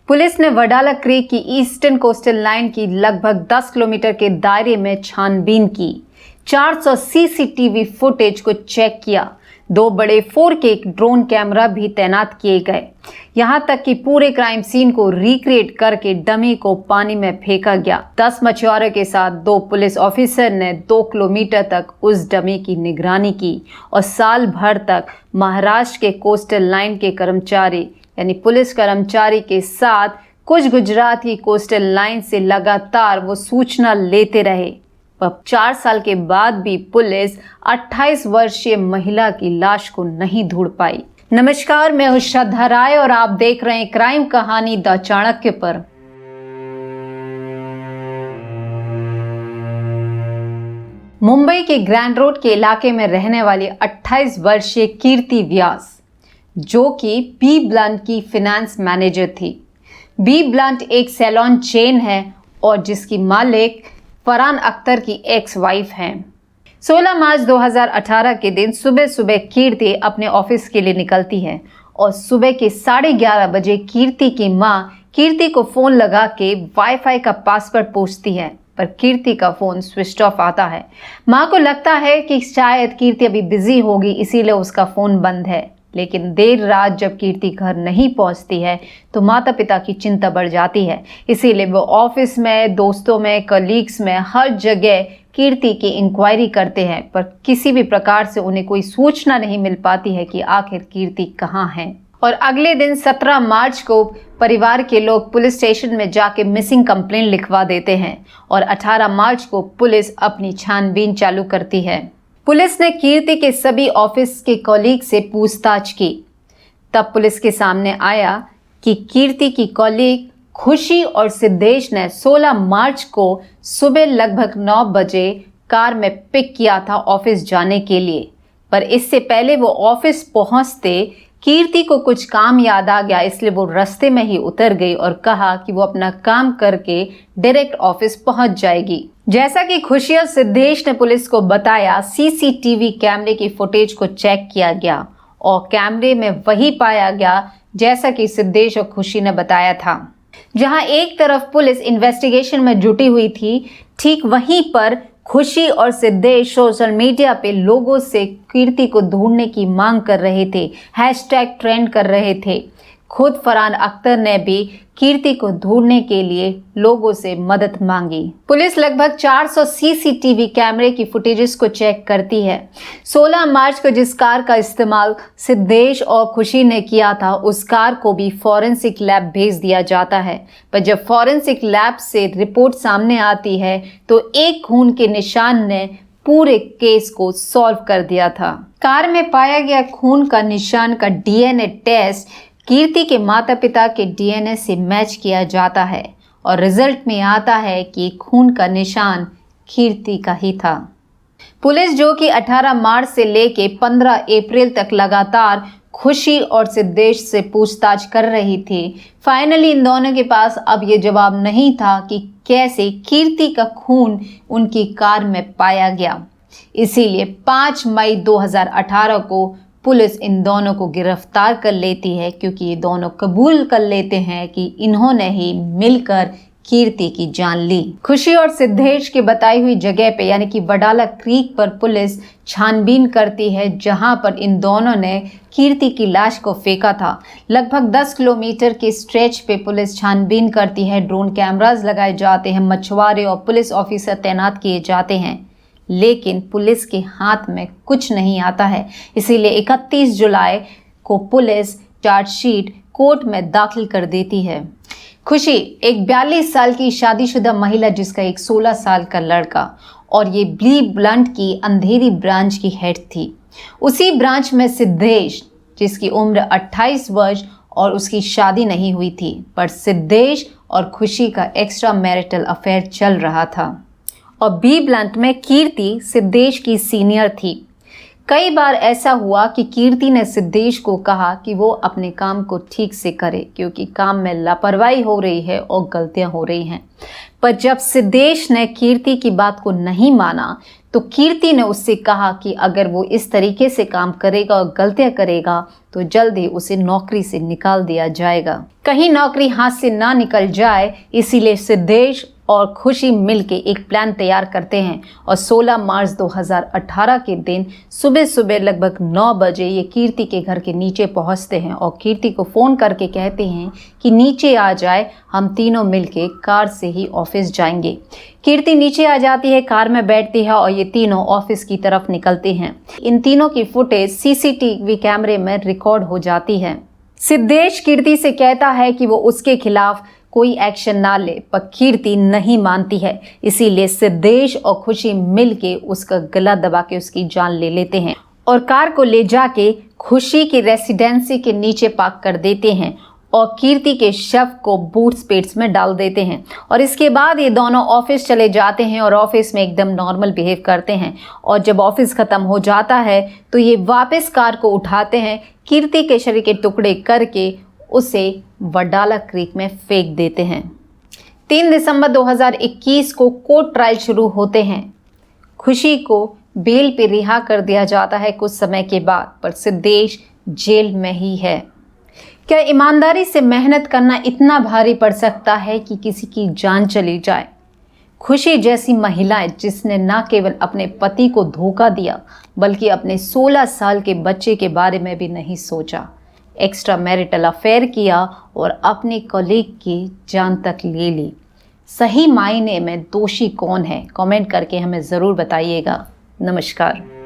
Police ने Wadala creek की eastern coastal line की लगभग 10 किलोमीटर के दायरे में छानबीन की। 400 सीसीटीवी फुटेज को चेक किया। 2 बड़े 4K ड्रोन कैमरा भी तैनात किए गए। यहां तक कि पूरे क्राइम सीन को रिक्रिएट करके डमी को पानी में फेंका गया। 10 मछुआरों के साथ 2 पुलिस ऑफिसर ने 2 किलोमीटर तक उस डमी की निगरानी की और साल भर तक महाराष्ट्र के कोस्टल लाइन के कर्मचारी यानी पुलिस कर्मचारी के साथ कुछ गुजराती कोस्टल लाइन से लगातार वो सूचना लेते रहे। पर 4 साल के बाद भी पुलिस 28 वर्षीय महिला की लाश को नहीं ढूंढ पाई। नमस्कार, मैं हूं श्रद्धा राय और आप देख रहे हैं क्राइम कहानी द चाणक्य पर। मुंबई के ग्रैंड रोड के इलाके में रहने वाली 28 वर्षीय कीर्ति व्यास, जो कि बी ब्लंट की फाइनेंस मैनेजर थी। बी ब्लंट एक सैलून चेन है और जिसकी मालिक फरहान अख्तर की एक्स वाइफ हैं। 16 मार्च 2018 के दिन सुबह सुबह कीर्ति अपने ऑफिस के लिए निकलती है और सुबह के 11:30 बजे कीर्ति की मां कीर्ति को फोन लगा के वाईफाई का पासवर्ड पूछती है, पर कीर्ति का फोन स्विच ऑफ आता है। मां को लगता है कि शायद कीर्ति अभी बिजी होगी, इसीलिए उसका फोन बंद है। लेकिन देर रात जब कीर्ति घर नहीं पहुंचती है तो माता पिता की चिंता बढ़ जाती है। इसीलिए वो ऑफिस में, दोस्तों में, कलीग्स में, हर जगह कीर्ति की इंक्वायरी करते हैं, पर किसी भी प्रकार से उन्हें कोई सूचना नहीं मिल पाती है कि आखिर कीर्ति कहाँ है। और अगले दिन 17 मार्च को परिवार के लोग पुलिस स्टेशन में जाके मिसिंग कंप्लेंट लिखवा देते हैं और 18 मार्च को पुलिस अपनी छानबीन चालू करती है। पुलिस ने कीर्ति के सभी ऑफिस के कॉलीग से पूछताछ की। तब पुलिस के सामने आया कि कीर्ति की कॉलीग खुशी और सिद्धेश ने 16 मार्च को सुबह लगभग 9 बजे कार में पिक किया था ऑफिस जाने के लिए। पर इससे पहले वो ऑफिस पहुंचते कीर्ति को कुछ काम याद आ गया, इसलिए वो रास्ते में ही उतर गई और कहा कि वो अपना काम करके डायरेक्ट ऑफिस पहुंच जाएगी। जैसा कि खुशी और सिद्धेश ने पुलिस को बताया, सीसीटीवी कैमरे की फुटेज को चेक किया गया और कैमरे में वही पाया गया जैसा कि सिद्धेश और खुशी ने बताया था। जहां एक तरफ पुलिस इन्वेस्टिगेशन में जुटी हुई थी, ठीक वहीं पर खुशी और सिद्धेश सोशल मीडिया पे लोगों से कीर्ति को ढूंढने की मांग कर रहे थे, हैशटैग ट्रेंड कर रहे थे। खुद फरहान अख्तर ने भी कीर्ति को ढूंढने के लिए लोगों से मदद मांगी। पुलिस लगभग 400 सीसीटीवी कैमरे की फुटेजेस को चेक करती है। 16 मार्च को जिस कार का इस्तेमाल सिद्धेश और खुशी ने किया था, उस कार को भी फॉरेंसिक लैब भेज दिया जाता है। पर जब फॉरेंसिक लैब से रिपोर्ट सामने आती है तो एक खून के निशान ने पूरे केस को सॉल्व कर दिया था। कार में पाया गया खून का निशान का डीएनए टेस्ट कीर्ति के माता पिता के डीएनए से मैच किया जाता है और रिजल्ट में आता है कि खून का निशान कीर्ति का ही था। पुलिस, जो कि 18 मार्च से लेके 15 अप्रैल तक लगातार खुशी और सिद्धेश से पूछताछ कर रही थी, फाइनली इन दोनों के पास अब ये जवाब नहीं था कि कैसे कीर्ति का खून उनकी कार में पाया गया। इसीलिए 5 मई 2018 को पुलिस इन दोनों को गिरफ्तार कर लेती है, क्योंकि ये दोनों कबूल कर लेते हैं कि इन्होंने ही मिलकर कीर्ति की जान ली। खुशी और सिद्धेश की बताई हुई जगह पे यानी कि वडाला क्रीक पर पुलिस छानबीन करती है, जहां पर इन दोनों ने कीर्ति की लाश को फेंका था। लगभग 10 किलोमीटर के स्ट्रेच पे पुलिस छानबीन करती है। ड्रोन कैमरास लगाए जाते हैं, मछुआरे और पुलिस ऑफिसर तैनात किए जाते हैं, लेकिन पुलिस के हाथ में कुछ नहीं आता है। इसीलिए 31 जुलाई को पुलिस चार्जशीट कोर्ट में दाखिल कर देती है। खुशी एक 42 साल की शादीशुदा महिला, जिसका एक 16 साल का लड़का, और ये बी ब्लंट की अंधेरी ब्रांच की हेड थी। उसी ब्रांच में सिद्धेश, जिसकी उम्र 28 वर्ष और उसकी शादी नहीं हुई थी, पर सिद्धेश और खुशी का एक्स्ट्रा मैरिटल अफेयर चल रहा था। और बी ब्लंट में कीर्ति सिद्धेश की सीनियर थी। कई बार ऐसा हुआ कि कीर्ति ने सिद्धेश को कहा कि वो अपने काम को ठीक से करे, क्योंकि काम में लापरवाही हो रही है और गलतियां हो रही हैं। पर जब सिद्धेश ने कीर्ति की बात को नहीं माना तो कीर्ति ने उससे कहा कि अगर वो इस तरीके से काम करेगा और गलतियां करेगा तो जल्द ही उसे नौकरी से निकाल दिया जाएगा। कहीं नौकरी हाथ से ना निकल जाए, इसीलिए सिद्धेश और खुशी मिलके एक प्लान तैयार करते हैं और 16 मार्च 2018 के दिन सुबह सुबह लगभग 9 बजे ये कीर्ति के घर के नीचे पहुंचते हैं और कीर्ति को फ़ोन करके कहते हैं कि नीचे आ जाए, हम तीनों मिलके कार से ही ऑफिस जाएंगे। कीर्ति नीचे आ जाती है, कार में बैठती है और ये तीनों ऑफिस की तरफ निकलते हैं। इन तीनों की फुटेज सीसीटीवी कैमरे में रिकॉर्ड हो जाती है। सिद्धेश कीर्ति से कहता है कि वो उसके खिलाफ कोई एक्शन ना ले, पर कीर्ति नहीं मानती है। इसीलिए सिद्धेश और खुशी मिलके उसका गला दबा के उसकी जान ले लेते हैं और कार को ले जाके खुशी की रेसिडेंसी के नीचे पार्क कर देते हैं और कीर्ति के शव को बूट स्पेड्स में डाल देते हैं। और इसके बाद ये दोनों ऑफिस चले जाते हैं और ऑफिस में एकदम नॉर्मल बिहेव करते हैं। और जब ऑफिस ख़त्म हो जाता है तो ये वापस कार को उठाते हैं, कीर्ति के शरीर के टुकड़े करके उसे वडाला क्रीक में फेंक देते हैं। 3 दिसंबर 2021 को कोर्ट ट्रायल शुरू होते हैं। खुशी को बेल पे रिहा कर दिया जाता है कुछ समय के बाद, पर सिद्धेश जेल में ही है। क्या ईमानदारी से मेहनत करना इतना भारी पड़ सकता है कि किसी की जान चली जाए? खुशी जैसी महिलाएं जिसने न केवल अपने पति को धोखा दिया बल्कि अपने 16 साल के बच्चे के बारे में भी नहीं सोचा, एक्स्ट्रा मैरिटल अफेयर किया और अपने कॉलीग की जान तक ले ली। सही मायने में दोषी कौन है? कमेंट करके हमें ज़रूर बताइएगा। नमस्कार।